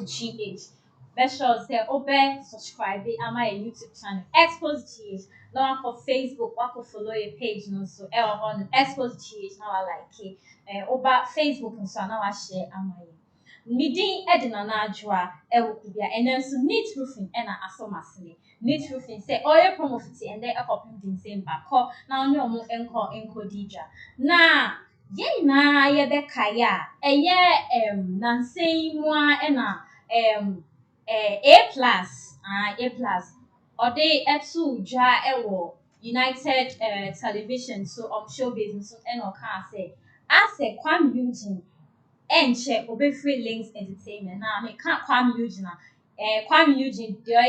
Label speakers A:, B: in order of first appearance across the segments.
A: GH. Make sure say open subscribe on my YouTube channel Xposed GH. Now on Facebook, I can follow your page no so on Xposed GH now I like it. Over Facebook and so now I share on my Midin Edina Najwa Ewukubia and then so neat roofing and asomasini. Neat roofing say oil promofiti and then a copy in same back now no more enko dija. Na ye na ye be kaya nansei mwa ena A plus or they etu ja ewo United Television so showbiz so eno can say I Kuami Eugene and check obe free Lynx entertainment na me can't Kuami Eugene Kuami Eugene the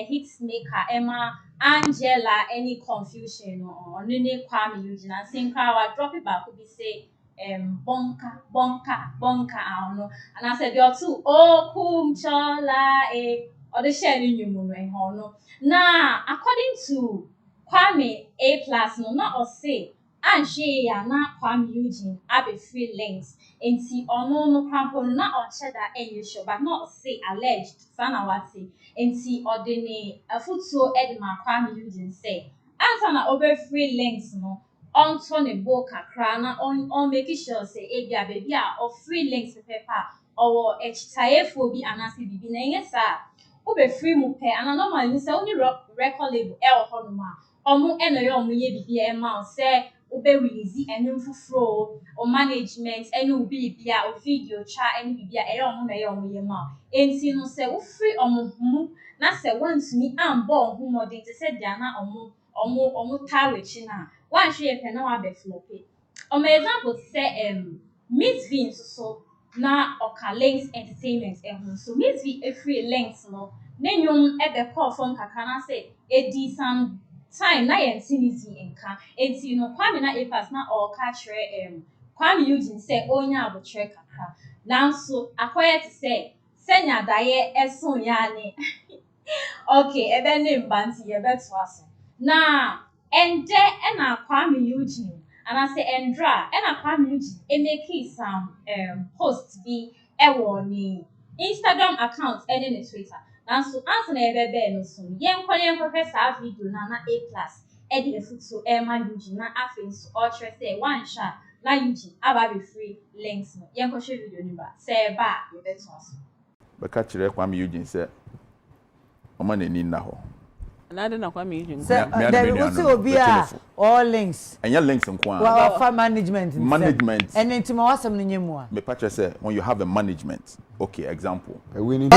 A: hit maker Emma Angela any confusion or nene Kuami Eugene and sing crowd drop it back could be say bonka and I said you're too chola or the sharing you no now according to Kuami A plus no not or say and she ya na Kuami Eugene abe free Lynx and see no crampo not or cheddar any show but not say alleged sanawati and see ordinary a foot so edma Kuami Eugene say answer na over free Lynx no on Tony Boka crana on making sure say ebia baby or free Lynx paper or HTIF phobia and as bibi na yes ube free mu pe and normally say only record label honoma omu eno ye bibi e ma say ube release enum fufro or management enu bibia or video cha enu bibia e omu na ye ma enti no say wo free omu mu na say once me am born hu modern to say dia na omu tawechi na one share pe na wa be flop it. Example say Miss V so na oka Lynx entertainment so Miss V a free Lynx no nenyum e be call phone kaka na say edi some time na yen tinisi enka enti no Kuami na A plus na or catch Kuami Eugene say onya abotre kaka nanso akoye to say senya daye eson ya ni okay ebe ne mbanti ye beto aso na ende na Kuami Eugene and I say Endra and Kuami Eugene e make some posts be ewo ni Instagram account and in Twitter now so answer na ebe no so yen professor video na A plus e dey foot so Emma Eugene na afin so ultra say one shot na Eugene aba be free Lynx no yen share video ni ba say ba ye beto aso
B: be ka kire Kuami Eugene say o ma na ni na ho
C: na de na Kuami Eugene
D: there we see obi all Lynx
B: and your Lynx nko
D: well for management and intima wasam no nyemu a
B: me patch say when you have a management okay example
D: but me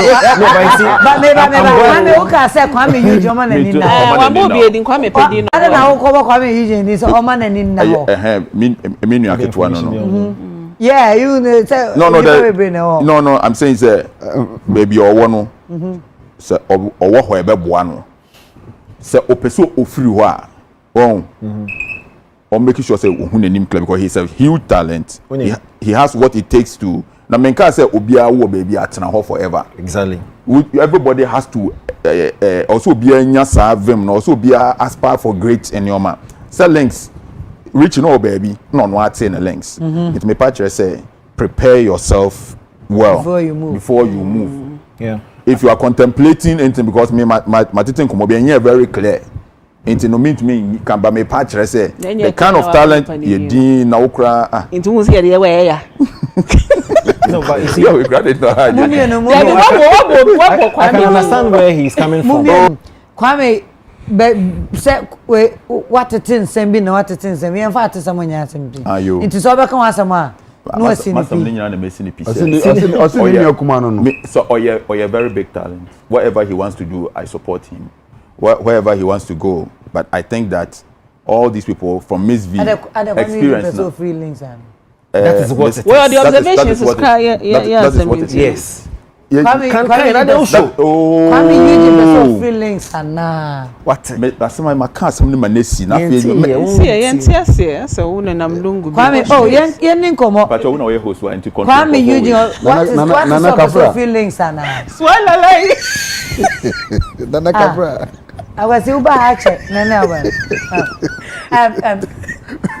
D: uka say Kuami Eugene o ma na ni na
C: wa mo bi edin Kuami pedi no
D: na na wo ko Kuami Eugene so o ma na ni na ho
B: me nu aketwa no
D: yeah you know say
B: no I'm saying say baby owo no say owo ho ebe boa no say opeso ofiri ho a or making sure say who nanim clear because he's a huge talent. He has what it takes to na menka say obia wo baby atena ho forever.
E: Exactly.
B: Everybody has to also be anya savem no also be aspire for great enyoma. Say Lynx reach no baby no ate na Lynx. It me patch say prepare yourself well before you move.
E: Yeah.
B: If you are contemplating anything because me my thing come be very clear. Into no mean to me can ba me patch say the kind of talent you din na okra
C: into who say the way ya
E: no but you see
B: we got it
E: I can understand where he's coming from.
D: Kuami say what the thing say be no what the thing say me en fa to someone something into so be kan wasama no asini
B: masam ni nyina na mesini piece so oye very big talent whatever he wants to do I support him wherever he wants to go but I think that all these people from Miss V experience
D: so free Lynx
E: that is what
C: well the observation is
E: yes
D: Kuami Eugene so free Lynx na
B: what that's my car some na nesi na fe
C: see so una na mlungu
D: Kuami yen nkomo
B: but una we host into control
D: Kuami Eugene what is so free Lynx na
C: swala lai
E: Nana Capra
D: I was uba hache nana wa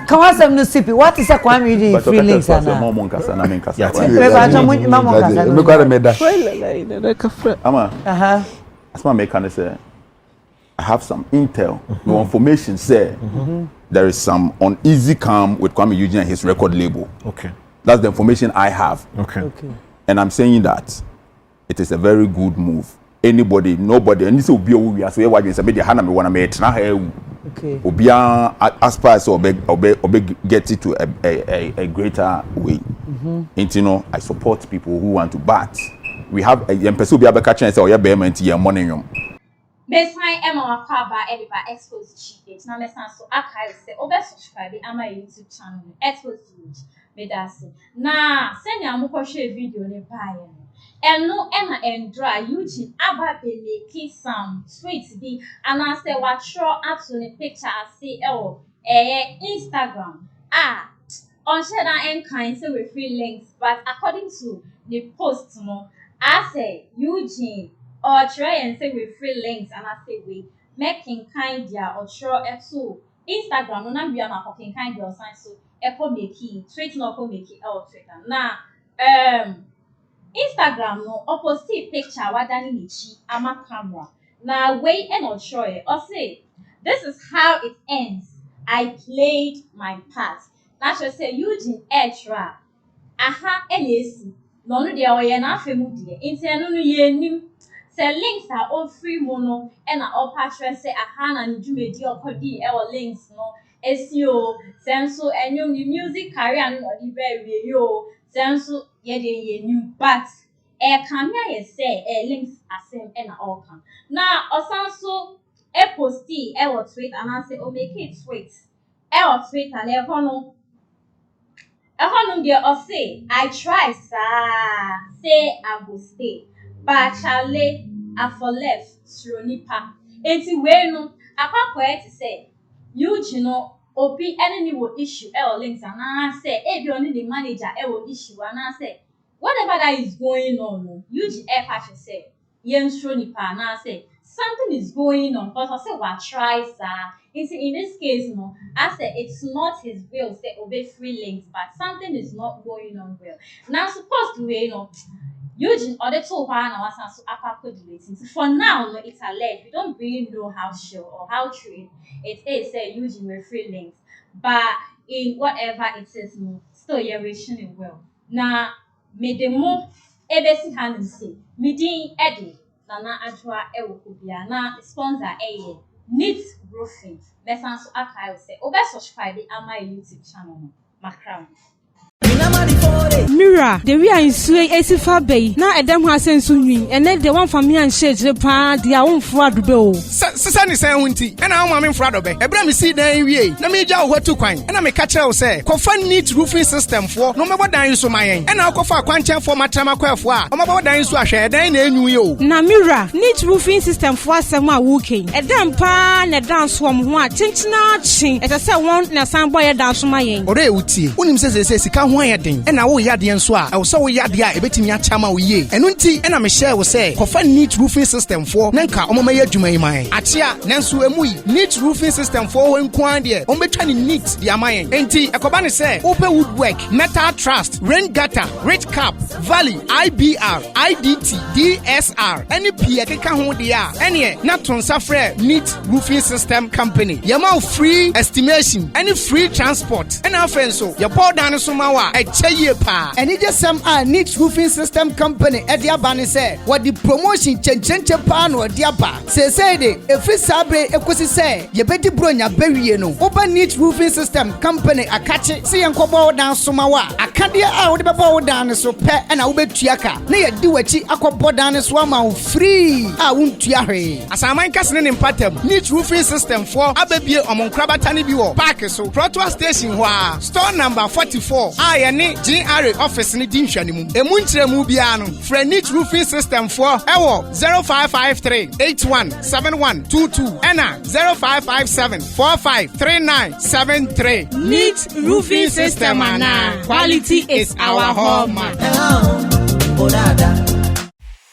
D: Come on, some no sippy. What is a Kuami Eugene free Lynx?
B: I'm Mom Casa, Namin Casa. As my mechanic say, I have some intel, no information say there is some uneasy calm with Kuami Eugene and his record label.
E: Okay.
B: That's the information I have.
E: Okay.
B: And I'm saying that it is a very good move. Anybody, nobody, and this will be a we are so why you say the Hana me wanna make na
D: okay.
B: Obia aspires or get it to a greater way. And you know, I support people who want to bat. We have a person be able to catch and say, oh, yeah, payment here, money.
A: Baseline Emma Wakaba, editor Xposed cheap. Now, let's answer. I say, oh, best subscribe to my YouTube channel, Xposed. Medasi. Now, send your moko share video ne buy. And no Emma and dry Eugene Abba be making some sweets be and I say what show up to the picture I see Instagram. On share and kind say we free links, but according to the post no, I say Eugene or try and say we free links and I say we making kind ya or show to Instagram no na be na talking kind ya sign so echo make it tweet no echo make it Twitter. Now Instagram no opposite picture wadani nichi ama camera. Now wait and not show it or say this is how it ends. I played my part. Now she say Eugene Etra. LAC. No no dia we na afemu die. Inti no ye nim. Say links are all free mono and all patron say na njumedi okodi links no. SEO senso enyum the music career no di be yo. Senso ye new but can ya say links asem and all can. Now osanso posti tweet and I say make it tweet. Tweet and there or say I try say I will stay but Charlie I for left Sronipa. Enti we no akwa to say Eugene no obi any will issue links and I say be only the manager will issue and I say whatever that is going on Eugene should say yen Sronipa and I say something is going on but I say what try in this case no I say it's not his will say obey free links but something is not going on well now supposed to be Eugene or the two one was so deleting. For now, no, it's alleged. We don't really know how sure or how true it is. Say Eugene with free links, but in whatever it is, no, still you're wishing well. Now, me the more ebesi hand say, me din Eddie, na adwa kubia na sponsor neat roofing. Let's answer I say, subscribe to my YouTube channel, Macron.
F: Mira, the we are in Sway Esifa Bay. Now a damn has sent Sunny, and then the one for me and shades the pa, their own fraud bill.
G: Sasani say winty, and I'm in fraud of it. A bram see the area. No me jaw what to coin, and I'm a catcher say, Confan neat roofing system for no matter dying so my and I'll cover quantum for my tamaquafa, or my dying so I share, then you.
F: Now, Mira, neat roofing system for some walking. A damn pan, a dance from what, tinch ching, as I said, one, and a sound boy dance from my end. Or they would see. When says, he can't wire thing, and I will yard the answer. I was so yard the eye, betting your chama ye. And unti, and I'm a share will say, Confan neat roofing system for Nanka, Omaya Jumay. Achia, Nansu Emui, neat roofing system for when Quandia, Ometani neat the Amayan. Enti, a Kobani say, open woodwork, metal trust, rain gutter, red cap, valley, IBR, IDT, DSR, any Piaka hold the R, any not on Safre, neat roofing system company. Yamau free estimation, any free transport, and our friends so, your poor down Sumawa, a chaye pa.
H: And it just some neat roofing system company at the Abani say, what the promotion change pan or diapa. Say they, if it's sabre, equasi say, ye betty bronya bury no. Open neat roofing system company, a catch it, see and kobo down Sumawa. A candia out the bow down so pet and I'll bet Tiaka. Nay, do a chi aqua down swama free. I won't tiare.
G: As I mind casting in pattern, neat roofing system for Abbey among Krabatani Biwo, Parker so, Protua Station, store number 44. I and GRA office in the Dinshanimu. A Muntre Mubiano, for a neat roofing system for Ewo 0553 817122 Anna 0557 453973.
F: Neat roofing system, Anna. Quality is our hallmark.
I: Hello, Bonada.